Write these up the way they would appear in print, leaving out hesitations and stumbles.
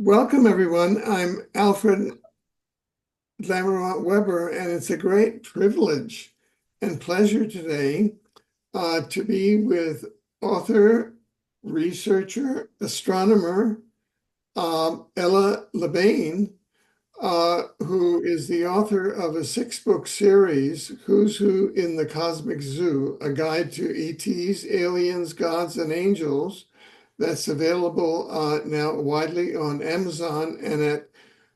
Welcome, everyone. I'm Alfred Lamarant Weber, and it's a great privilege and pleasure today to be with author, researcher, astronomer Ella LeBain, who is the author of a six-book series, Who's Who in the Cosmic Zoo, a guide to ETs, aliens, gods, and angels, that's available now widely on Amazon and at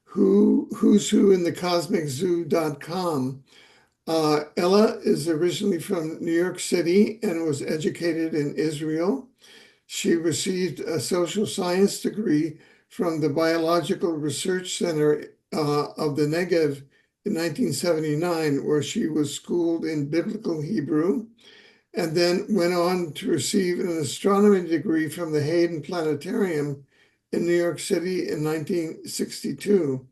who's who in the cosmic zoo.com. Ella is originally from New York City and was educated in Israel. She received a social science degree from the Biological Research Center of the Negev in 1979, where she was schooled in Biblical Hebrew, and then went on to receive an astronomy degree from the Hayden Planetarium in New York City in 1962.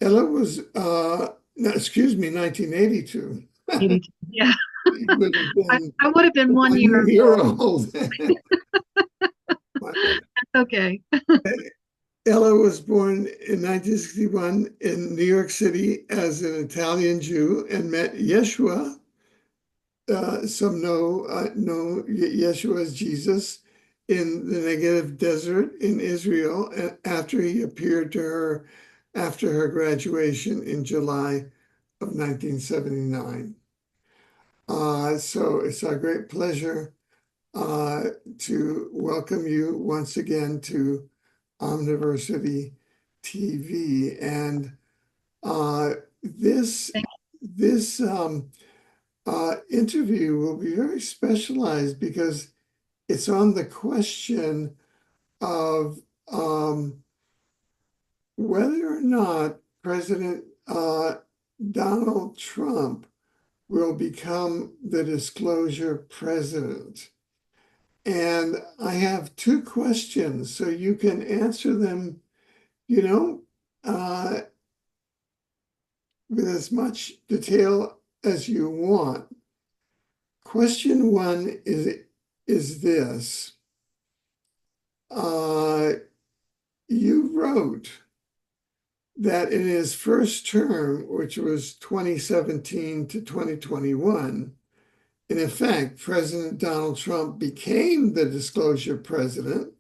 Ella was, no, excuse me, 1982. 82. Yeah, She would have I, been I would have been 1 year 1 year old. old. Okay. Ella was born in 1961 in New York City as an Italian Jew and met Yeshua. Some know Yeshua as Jesus in the Negev desert in Israel after he appeared to her after her graduation in July of 1979. So it's our great pleasure uh, to welcome you once again to Omniversity TV. And uh, this Thank this interview will be very specialized because it's on the question of whether or not President Donald Trump will become the disclosure president. And I have two questions, so you can answer them, you know, uh, with as much detail as you want. Question one is this. Uh, you wrote that in his first term, which was 2017 to 2021, in effect, President Donald Trump became the disclosure president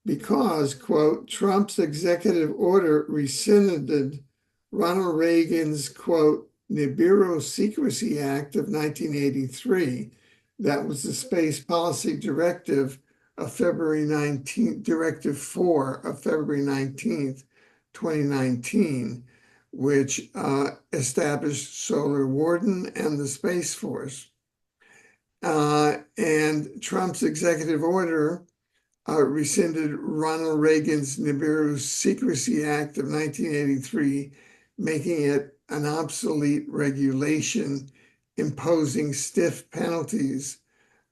because, quote, Trump's executive order rescinded Ronald Reagan's, quote, Nibiru Secrecy Act of 1983. That was the Space Policy Directive of February 19th, Directive 4 of February 19th, 2019, which established Solar Warden and the Space Force. And Trump's executive order rescinded Ronald Reagan's Nibiru Secrecy Act of 1983, making it an obsolete regulation imposing stiff penalties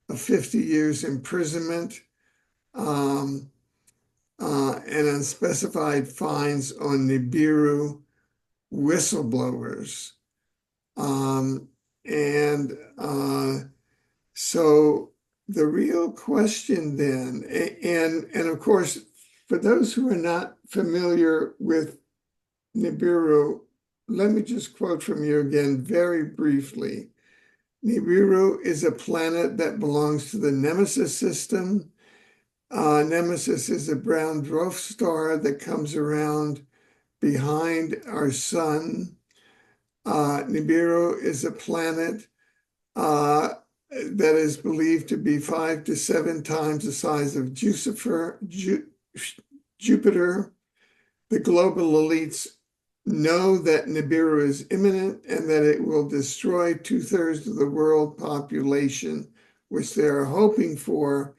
of 50 years imprisonment and unspecified fines on Nibiru whistleblowers. And so the real question then, and of course, for those who are not familiar with Nibiru, let me just quote from you again very briefly. Nibiru is a planet that belongs to the Nemesis system. Nemesis is a brown dwarf star that comes around behind our sun. Nibiru is a planet that is believed to be 5 to 7 times the size of Jupiter. The global elites know that Nibiru is imminent and that it will destroy 2/3 of the world population, which they are hoping for,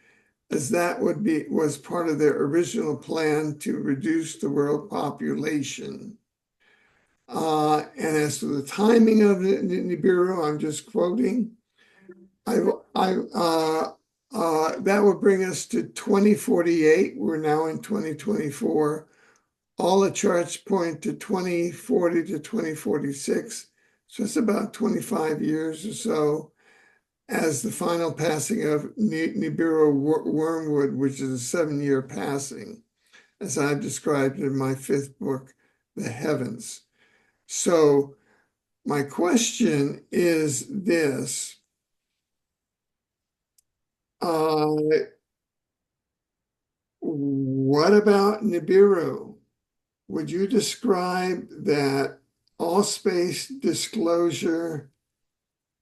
as that was part of their original plan to reduce the world population. And as to the timing of Nibiru, I'm just quoting. That would bring us to 2048. We're now in 2024. All the charts point to 2040 to 2046. So it's about 25 years or so as the final passing of Nibiru Wormwood, which is a 7-year passing. as I've described in my fifth book, The Heavens. So my question is this. What about Nibiru? Would you describe that all space disclosure,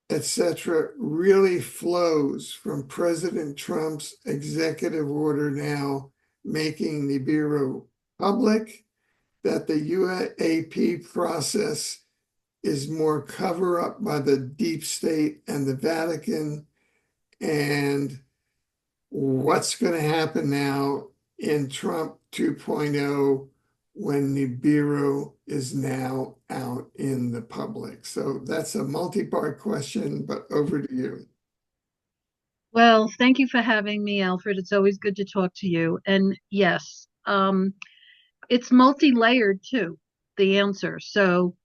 etc., really flows from President Trump's executive order now making Nibiru public, that the UAP process is more cover up by the deep state and the Vatican, and what's going to happen now in Trump 2.0 when Nibiru is now out in the public? So that's a multi-part question, but over to you. Well, thank you for having me, Alfred. It's always good to talk to you. And yes, it's multi-layered too, the answer. So,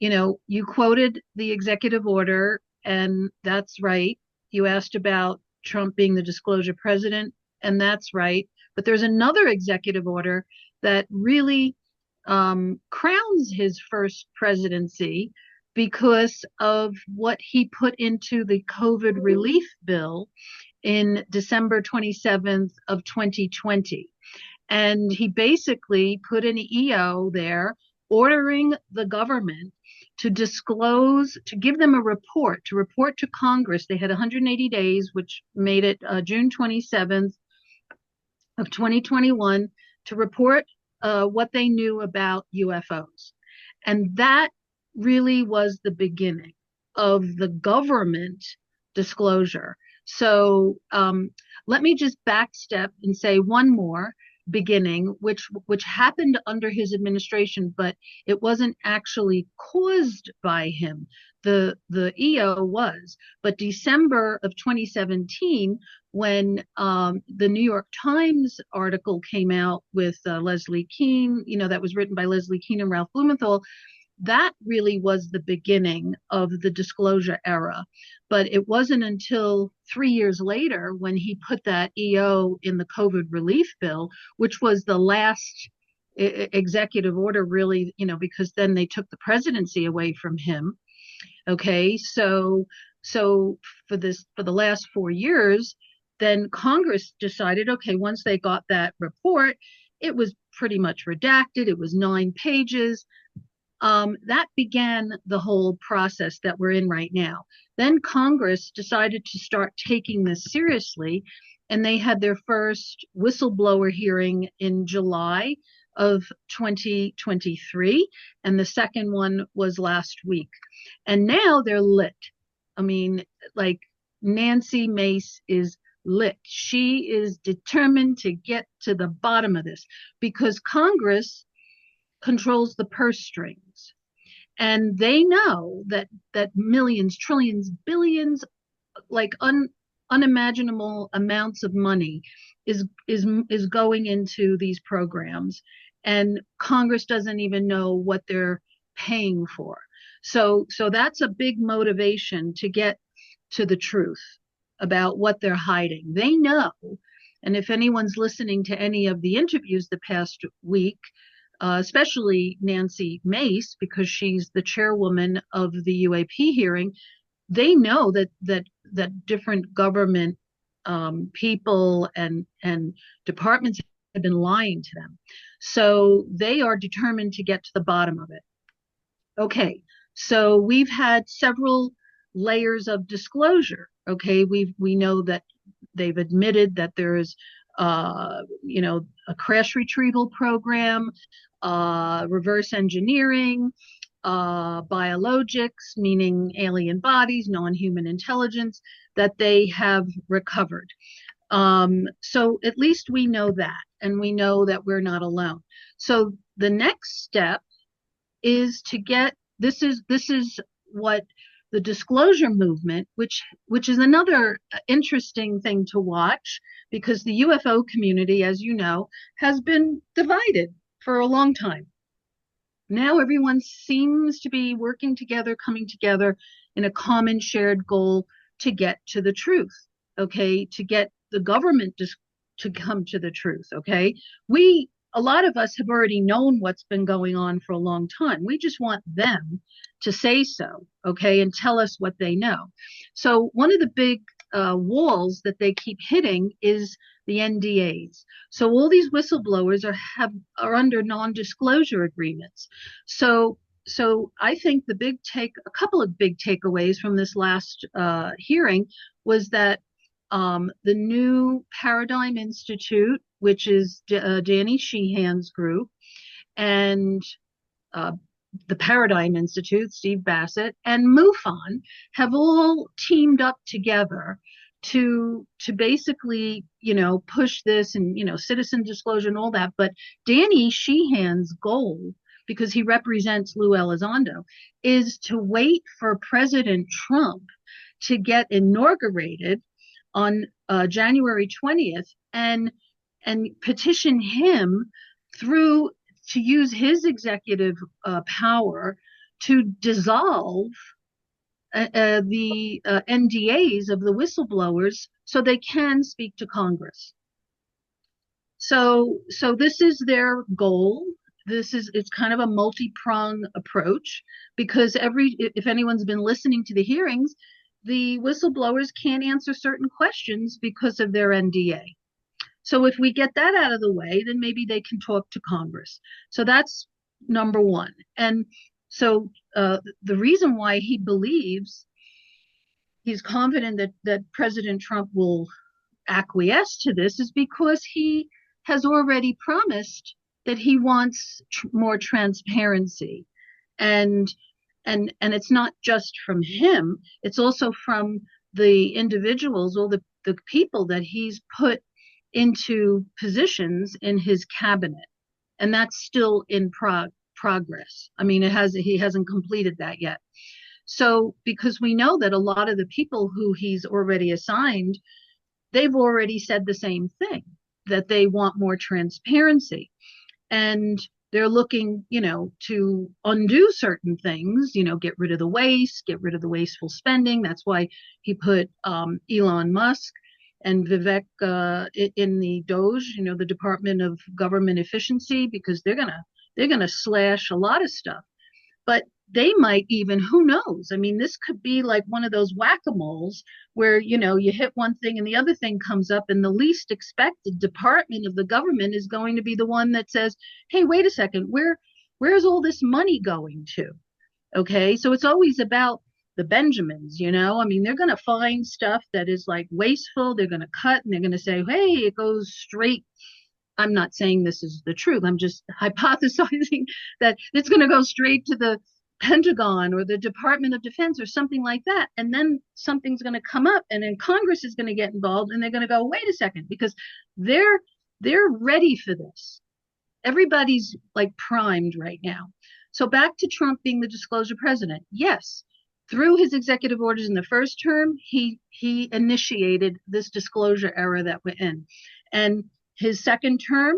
you quoted the executive order, and that's right. You asked about Trump being the disclosure president, and that's right. But there's another executive order that really crowns his first presidency because of what he put into the COVID relief bill in December 27th of 2020. And he basically put an EO there ordering the government to disclose, to give them a report, to report to Congress. They had 180 days, which made it June 27th of 2021, to report what they knew about UFOs. And that really was the beginning of the government disclosure. So let me just backstep and say one more beginning, which happened under his administration, but it wasn't actually caused by him. The EO was, but December of 2017, when the New York Times article came out with Leslie Kean, that was written by Leslie Kean and Ralph Blumenthal, that really was the beginning of the disclosure era. But it wasn't until 3 years later when he put that EO in the COVID relief bill, which was the last executive order, really, because then they took the presidency away from him. Okay, so for the last 4 years, then Congress decided, okay, once they got that report, it was pretty much redacted. It was 9 pages. That began the whole process that we're in right now. Then Congress decided to start taking this seriously, and they had their first whistleblower hearing in July of 2023, and the second one was last week. And now they're lit. I mean, like, Nancy Mace is lit. She is determined to get to the bottom of this because Congress controls the purse strings, and they know that millions, trillions, billions, like unimaginable amounts of money is going into these programs, and Congress doesn't even know what they're paying for. So that's a big motivation to get to the truth about what they're hiding. They know, and if anyone's listening to any of the interviews the past week, especially Nancy Mace, because she's the chairwoman of the UAP hearing, they know that different government people and departments have been lying to them. So they are determined to get to the bottom of it. Okay, so we've had several layers of disclosure. Okay, we know that they've admitted that there is a crash retrieval program, reverse engineering, biologics, meaning alien bodies, non-human intelligence, that they have recovered. So at least we know that, and we know that we're not alone. So the next step is to get, this is what the disclosure movement, which is another interesting thing to watch, because the UFO community, as you know, has been divided for a long time. Now everyone seems to be working together, coming together in a common shared goal to get to the truth, okay, to get the government to come to the truth, okay? We a lot of us have already known what's been going on for a long time. We just want them to say so, okay, and tell us what they know. So one of the big walls that they keep hitting is the NDAs. So all these whistleblowers are under non-disclosure agreements. So I think a couple of big takeaways from this last hearing was that the new Paradigm Institute, which is Danny Sheehan's group, and uh, the Paradigm Institute, Steve Bassett, and MUFON have all teamed up together to basically, push this and, citizen disclosure and all that. But Danny Sheehan's goal, because he represents Lou Elizondo, is to wait for President Trump to get inaugurated on January 20th and petition him to use his executive power to dissolve the NDAs of the whistleblowers so they can speak to Congress. So this is their goal. It's kind of a multi-pronged approach, because if anyone's been listening to the hearings, the whistleblowers can't answer certain questions because of their NDA. So if we get that out of the way, then maybe they can talk to Congress. So that's number one. And so the reason why he's confident that President Trump will acquiesce to this is because he has already promised that he wants more transparency. And it's not just from him, it's also from the individuals or the people that he's put into positions in his cabinet. And that's still in progress. I mean, he hasn't completed that yet. So because we know that a lot of the people who he's already assigned, they've already said the same thing, that they want more transparency. And they're looking, to undo certain things, get rid of the waste, get rid of the wasteful spending. That's why he put Elon Musk and Vivek in the DOGE, the Department of Government Efficiency, because they're gonna slash a lot of stuff. But they might even, who knows? I mean, this could be like one of those whack-a-moles where, you hit one thing and the other thing comes up, and the least expected department of the government is going to be the one that says, hey, wait a second, where's all this money going to? Okay, so it's always about the Benjamins, I mean, they're going to find stuff that is like wasteful. They're going to cut and they're going to say, hey, it goes straight. I'm not saying this is the truth. I'm just hypothesizing that it's going to go straight to the Pentagon or the Department of Defense or something like that. And then something's going to come up, and then Congress is going to get involved, and they're going to go, wait a second, because they're ready for this. Everybody's like primed right now. So back to Trump being the disclosure president. Yes, through his executive orders in the first term, he initiated this disclosure era that we're in. And his second term,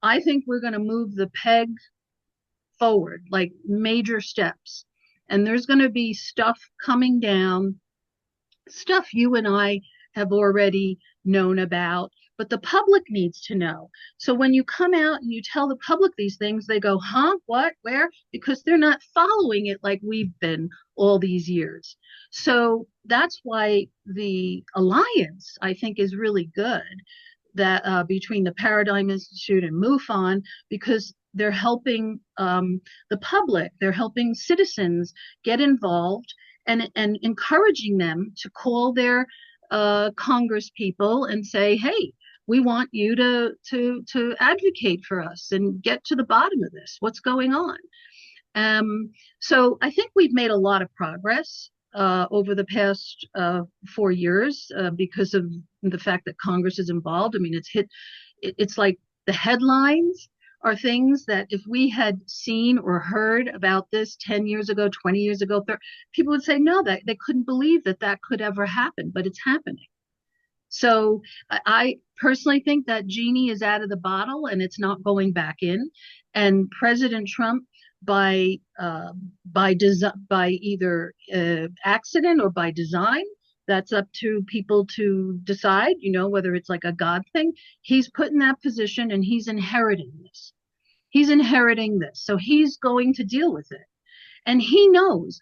I think we're going to move the peg forward, like major steps. And there's going to be stuff coming down, stuff you and I have already known about, but the public needs to know. So when you come out and you tell the public these things, they go, huh, what, where? Because they're not following it like we've been all these years. So that's why the alliance, I think, is really good, that between the Paradigm Institute and MUFON, because they're helping the public, they're helping citizens get involved, and encouraging them to call their Congress people and say, hey, we want you to advocate for us and get to the bottom of this. What's going on? So I think we've made a lot of progress over the past 4 years because of the fact that Congress is involved. I mean, it's like the headlines are things that if we had seen or heard about this 10 years ago, 20 years ago, people would say, no, that they couldn't believe that could ever happen, but it's happening. So I personally think that genie is out of the bottle and it's not going back in. And President Trump, by either accident or by design, That's up to people to decide, whether it's like a God thing. He's put in that position and he's inheriting this. He's inheriting this. So he's going to deal with it. And he knows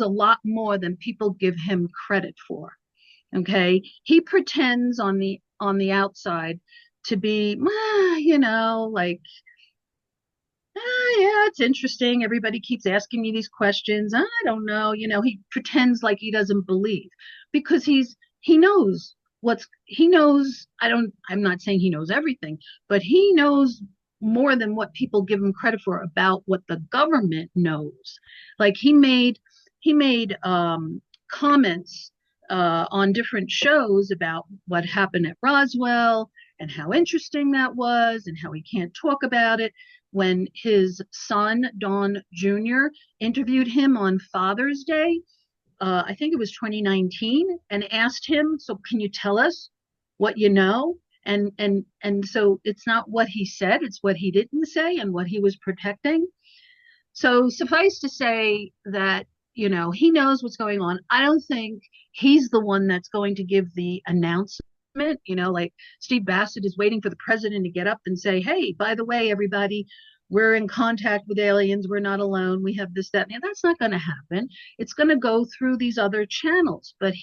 a lot more than people give him credit for. Okay. He pretends on the outside to be, like, yeah, it's interesting. Everybody keeps asking me these questions. I don't know. He pretends like he doesn't believe because he knows he knows. I'm not saying he knows everything, but he knows more than what people give him credit for about what the government knows. Like he made comments on different shows about what happened at Roswell and how interesting that was and how he can't talk about it when his son, Don Jr., interviewed him on Father's Day. I think it was 2019, and asked him, "So can you tell us what you know?" And so it's not what he said, it's what he didn't say and what he was protecting. So suffice to say that, he knows what's going on. I don't think he's the one that's going to give the announcement. Like Steve Bassett is waiting for the president to get up and say, "Hey, by the way, everybody, we're in contact with aliens. We're not alone. We have this, that, and that's not going to happen. It's going to go through these other channels." But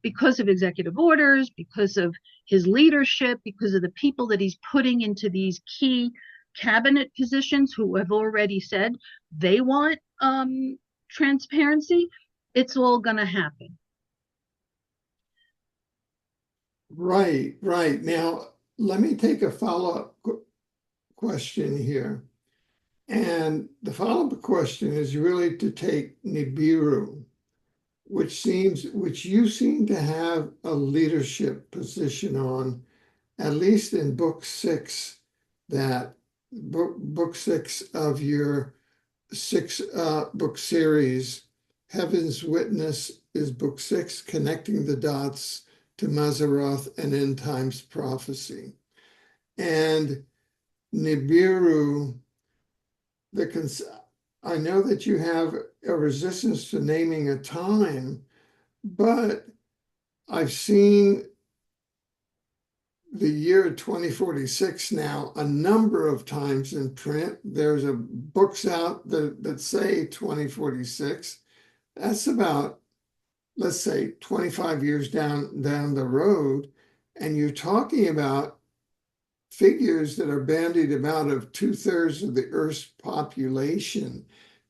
because of executive orders, because of his leadership, because of the people that he's putting into these key cabinet positions who have already said they want transparency, it's all going to happen. Right, right. Now, let me take a follow-up question here. And the follow-up question is really to take Nibiru, which you seem to have a leadership position on, at least in book six of your six book series. Heaven's Witness is book six, Connecting the Dots to Mazzaroth and End Times Prophecy. And Nibiru, I know that you have a resistance to naming a time, but I've seen the year 2046 now a number of times in print. There's books out that say 2046. That's about, let's say, 25 years down the road. And you're talking about figures that are bandied about of 2/3 of the Earth's population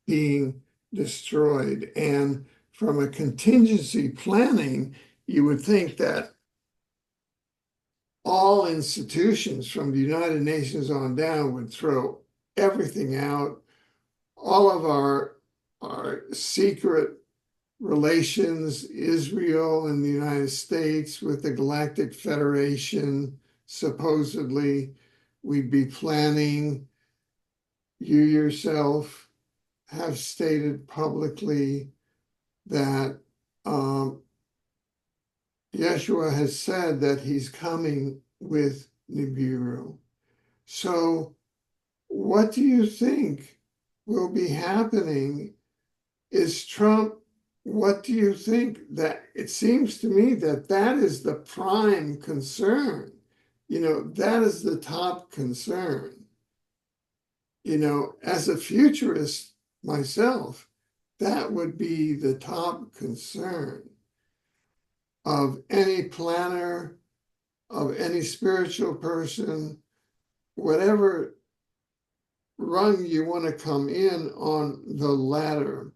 being destroyed. And from a contingency planning, you would think that all institutions from the United Nations on down would throw everything out. All of our secret relations, Israel and the United States with the Galactic Federation, supposedly we'd be planning. You yourself have stated publicly that Yeshua has said that he's coming with Nibiru. So what do you think will be happening? Is Trump, what do you think? That it seems to me that is the prime concern. That is the top concern. As a futurist myself, that would be the top concern of any planner, of any spiritual person, whatever rung you want to come in on the ladder.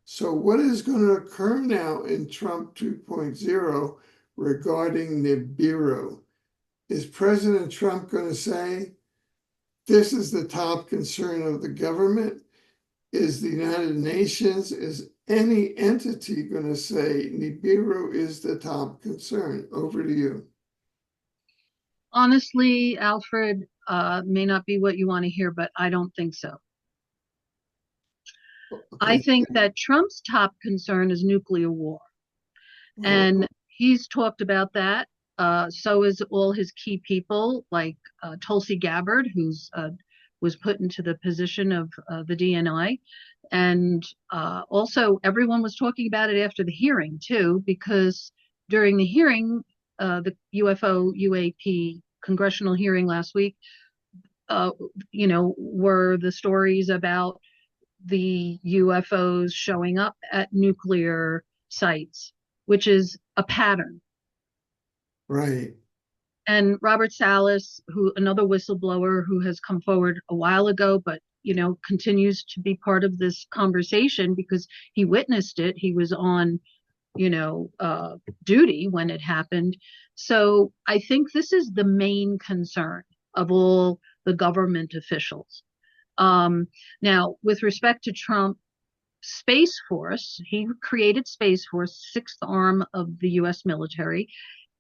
So what is going to occur now in Trump 2.0 regarding Nibiru? Is President Trump going to say, this is the top concern of the government? Is the United Nations, is any entity going to say Nibiru is the top concern? Over to you. Honestly, Alfred, may not be what you want to hear, but I don't think so. I think that Trump's top concern is nuclear war. And he's talked about that. So is all his key people, like Tulsi Gabbard, who's was put into the position of the DNI. And also, everyone was talking about it after the hearing, too, because during the hearing, the UFO UAP congressional hearing last week, were the stories about the UFOs showing up at nuclear sites, which is a pattern. Right. And Robert Salas, another whistleblower who has come forward a while ago, but continues to be part of this conversation because he witnessed it. He was on, duty when it happened. So I think this is the main concern of all the government officials. Now, with respect to Trump, Space Force, he created Space Force, sixth arm of the U.S. military,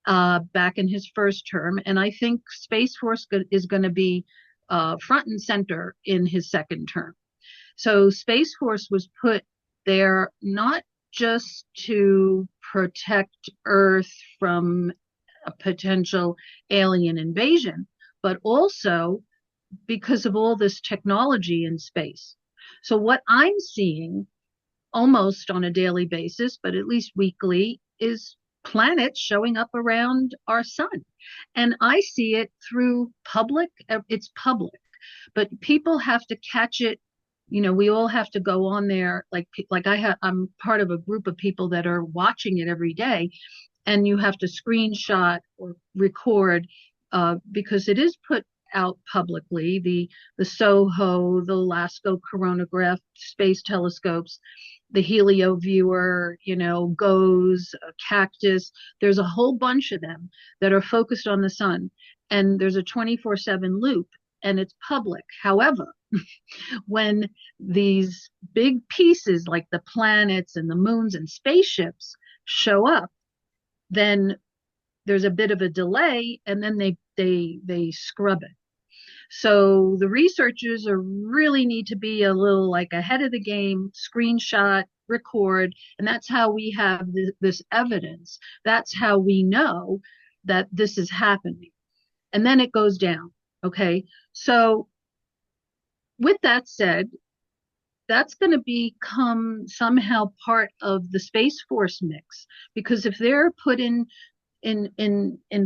back in his first term. And I think Space Force is going to be front and center in his second term. So Space Force was put there not just to protect Earth from a potential alien invasion, but also because of all this technology in space. So what I'm seeing almost on a daily basis, but at least weekly, is planets showing up around our sun. And I see it through it's public, but people have to catch it. We all have to go on there. I'm part of a group of people that are watching it every day, and you have to screenshot or record because it is put out publicly. The SOHO, the LASCO coronagraph space telescopes, the Helio viewer, GOES, Cactus. There's a whole bunch of them that are focused on the sun, and there's a 24/7 loop, and it's public. However, when these big pieces like the planets and the moons and spaceships show up, then there's a bit of a delay, and then they scrub it. So the researchers really need to be a little like ahead of the game, screenshot, record, and that's how we have this evidence. That's how we know that this is happening. And then it goes down. Okay. So with that said, that's going to become somehow part of the Space Force mix, because if they're put in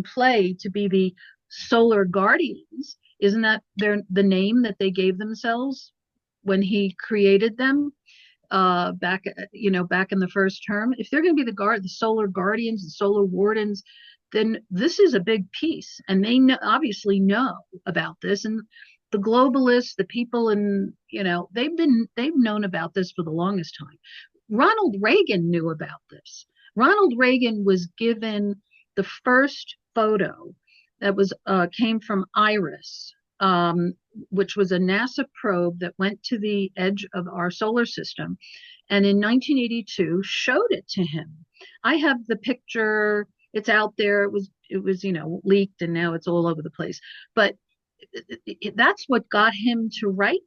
play to be the solar guardians, isn't that the name that they gave themselves when he created them back in the first term? If they're going to be the solar guardians, the solar wardens, then this is a big piece, and they obviously know about this. And the globalists, the people they've known about this for the longest time. Ronald Reagan knew about this. Ronald Reagan was given the first photo that came from IRIS, which was a NASA probe that went to the edge of our solar system, and in 1982 showed it to him. I have the picture. It's out there. It was leaked, and now it's all over the place. But that's what got him to write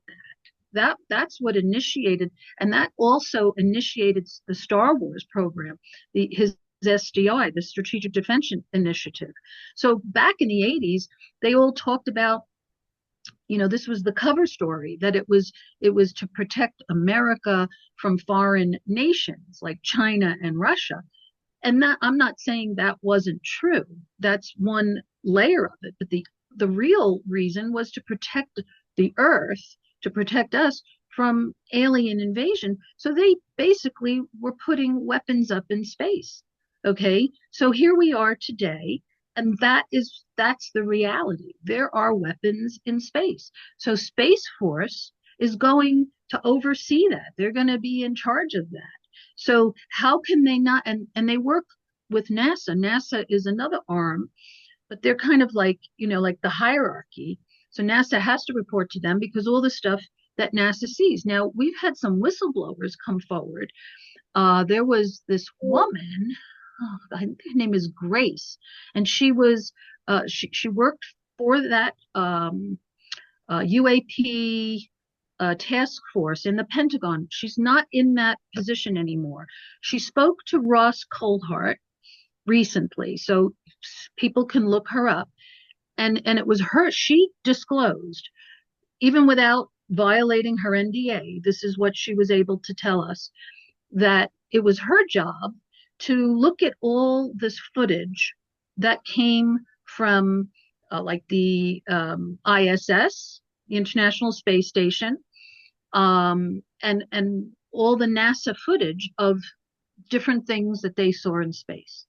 that. That's what initiated, and that also initiated the Star Wars program, his SDI, the Strategic Defense Initiative. So back in the 80s, they all talked about, this was the cover story, that it was to protect America from foreign nations like China and Russia. And that, I'm not saying that wasn't true. That's one layer of it. But the real reason was to protect the Earth, to protect us from alien invasion. So they basically were putting weapons up in space. Okay, so here we are today, and that's the reality. There are weapons in space. So Space Force is going to oversee that. They're going to be in charge of that. So how can they not? And they work with NASA. NASA is another arm, but they're kind of like the hierarchy. So NASA has to report to them because all the stuff that NASA sees. Now, we've had some whistleblowers come forward. There was this woman. I think her name is Grace, and she was she worked for that UAP task force in the Pentagon. She's not in that position anymore. She spoke to Ross Coulthart recently, so people can look her up, and it was her. She disclosed even without violating her NDA, this is what she was able to tell us, that it was her job to look at all this footage that came from like the ISS, the International Space Station, and all the NASA footage of different things that they saw in space.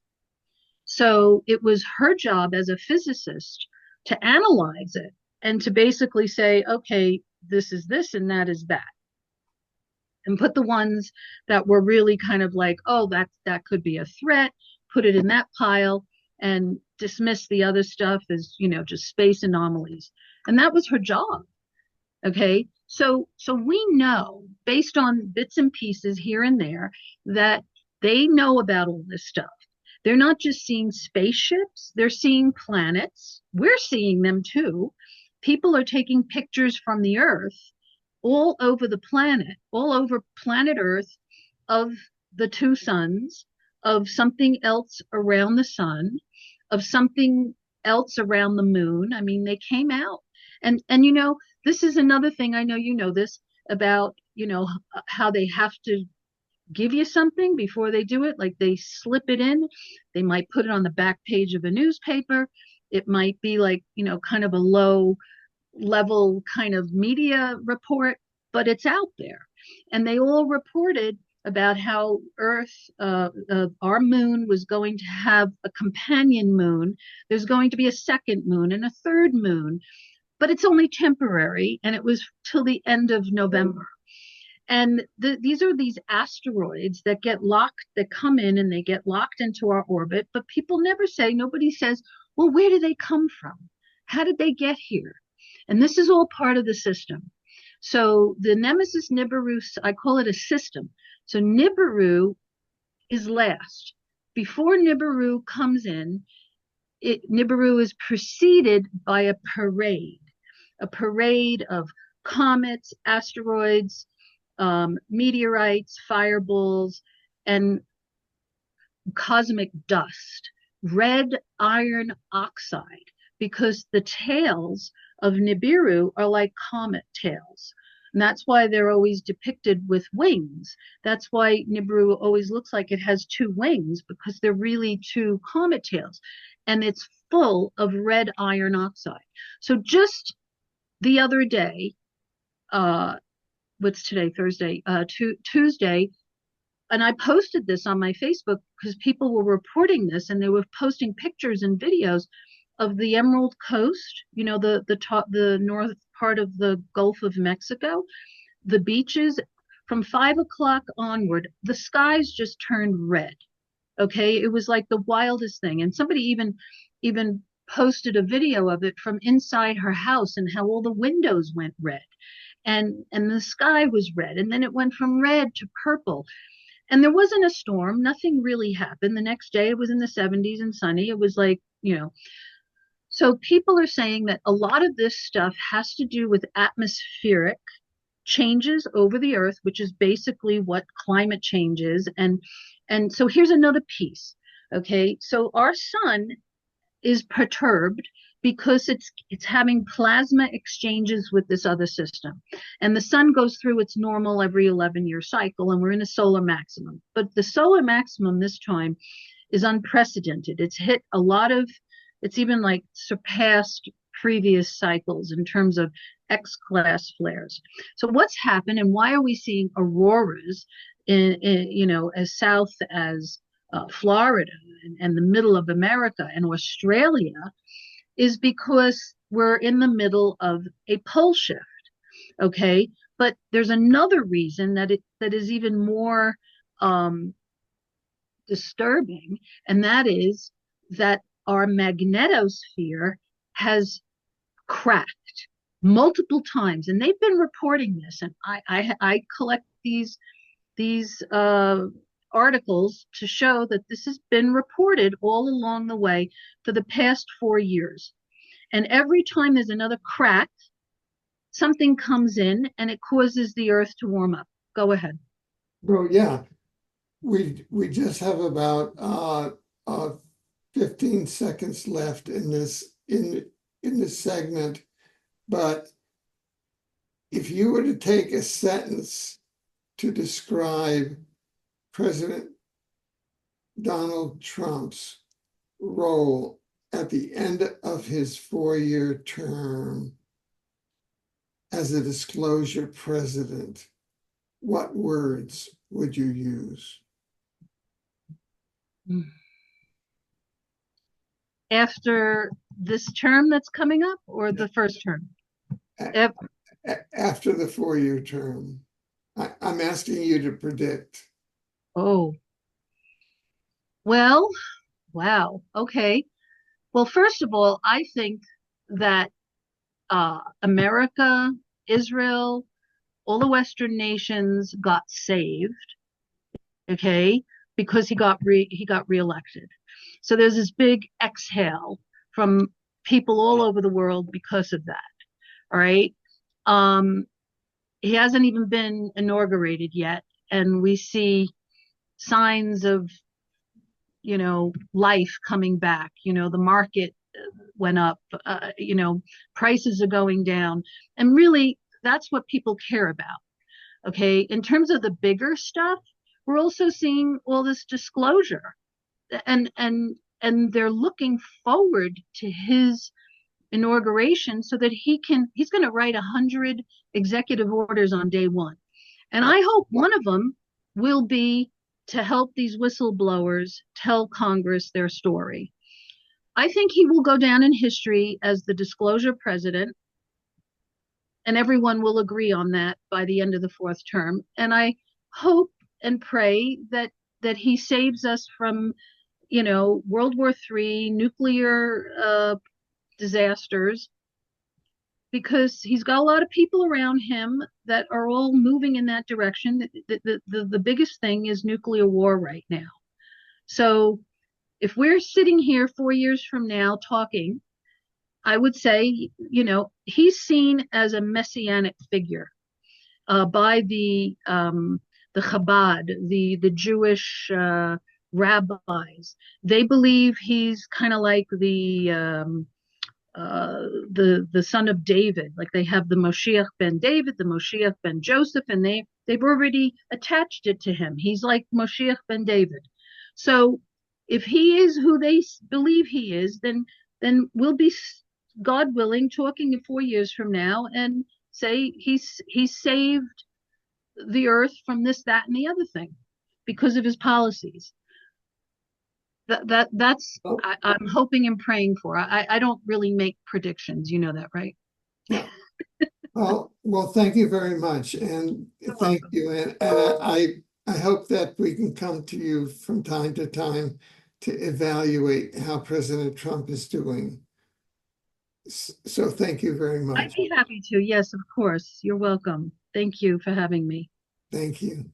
So it was her job as a physicist to analyze it and to basically say, okay, this is this and that is that, and put the ones that were really kind of like, oh, that could be a threat, put it in that pile, and dismiss the other stuff as, just space anomalies. And that was her job. Okay. So we know, based on bits and pieces here and there, that they know about all this stuff. They're not just seeing spaceships, they're seeing planets. We're seeing them too. People are taking pictures from the Earth all over the planet, all over planet Earth, of the two suns, of something else around the sun, of something else around the moon. I mean, they came out. And this is another thing, I know you know this, about, how they have to give you something before they do it. Like, they slip it in. They might put it on the back page of a newspaper. It might be like, kind of a low level kind of media report, but it's out there. And they all reported about how Earth, our moon, was going to have a companion moon. There's going to be a second moon and a third moon, but it's only temporary, and it was till the end of November. And these are these asteroids that come in and they get locked into our orbit, but people never say, nobody says, well, where do they come from? How did they get here? And this is all part of the system. So the Nemesis Nibiru, I call it a system. So Nibiru is last. Before Nibiru comes in, Nibiru is preceded by a parade of comets, asteroids, meteorites, fireballs, and cosmic dust, red iron oxide, because the tails of Nibiru are like comet tails. And that's why they're always depicted with wings. That's why Nibiru always looks like it has two wings, because they're really two comet tails. And it's full of red iron oxide. So just the other day, what's today, Thursday, Tuesday, and I posted this on my Facebook because people were reporting this, and they were posting pictures and videos of the Emerald Coast, the north part of the Gulf of Mexico, the beaches. From 5 o'clock onward, the skies just turned red. Okay, it was like the wildest thing. And somebody even posted a video of it from inside her house, and how all the windows went red, and the sky was red, and then it went from red to purple. And there wasn't a storm, nothing really happened. The next day it was in the 70s and sunny. It was like, so people are saying that a lot of this stuff has to do with atmospheric changes over the Earth, which is basically what climate change is. And so here's another piece. Okay, so our sun is perturbed because it's having plasma exchanges with this other system. And the sun goes through its normal every 11-year cycle, and we're in a solar maximum. But the solar maximum this time is unprecedented. It's hit a lot of, it's even like surpassed previous cycles in terms of X-class flares. So what's happened, and why are we seeing auroras in as south as Florida and the middle of America and Australia, is because we're in the middle of a pole shift. Okay, but there's another reason that is even more disturbing, and that is that our magnetosphere has cracked multiple times, and they've been reporting this. And I collect these articles to show that this has been reported all along the way for the past 4 years. And every time there's another crack, something comes in and it causes the Earth to warm up. Go ahead. Well, yeah, we just have about 15 seconds left in this segment, but if you were to take a sentence to describe President Donald Trump's role at the end of his 4-year term as a disclosure president, what words would you use? After this term that's coming up, or the first term? After the 4-year term. I'm asking you to predict. Oh, well, wow. Okay. Well, first of all, I think that America, Israel, all the Western nations got saved, okay, because he got reelected. So there's this big exhale from people all over the world because of that. All right. Um, he hasn't even been inaugurated yet, and we see signs of, life coming back. The market went up, prices are going down. And really, that's what people care about. Okay. In terms of the bigger stuff, we're also seeing all this disclosure, and they're looking forward to his inauguration so that he's going to write 100 executive orders on day one. And I hope one of them will be to help these whistleblowers tell Congress their story. I think he will go down in history as the disclosure president, and everyone will agree on that by the end of the fourth term. And I hope and pray that he saves us from, World War III, nuclear disasters, because he's got a lot of people around him that are all moving in that direction. The biggest thing is nuclear war right now. So if we're sitting here 4 years from now talking, I would say, he's seen as a messianic figure by the Chabad, the Jewish rabbis. They believe he's kind of like the son of David. Like, they have the Moshiach ben David, the Moshiach ben Joseph, and they've already attached it to him. He's like Moshiach ben David. So if he is who they believe he is, then we'll be, God willing, talking in 4 years from now and say he saved the earth from this, that, and the other thing because of his policies. That's I'm hoping and praying for. I don't really make predictions. You know that, right? Yeah. Well, thank you very much, and thank you, and I hope that we can come to you from time to time to evaluate how President Trump is doing. So thank you very much. I'd be happy to. Yes, of course. You're welcome. Thank you for having me. Thank you.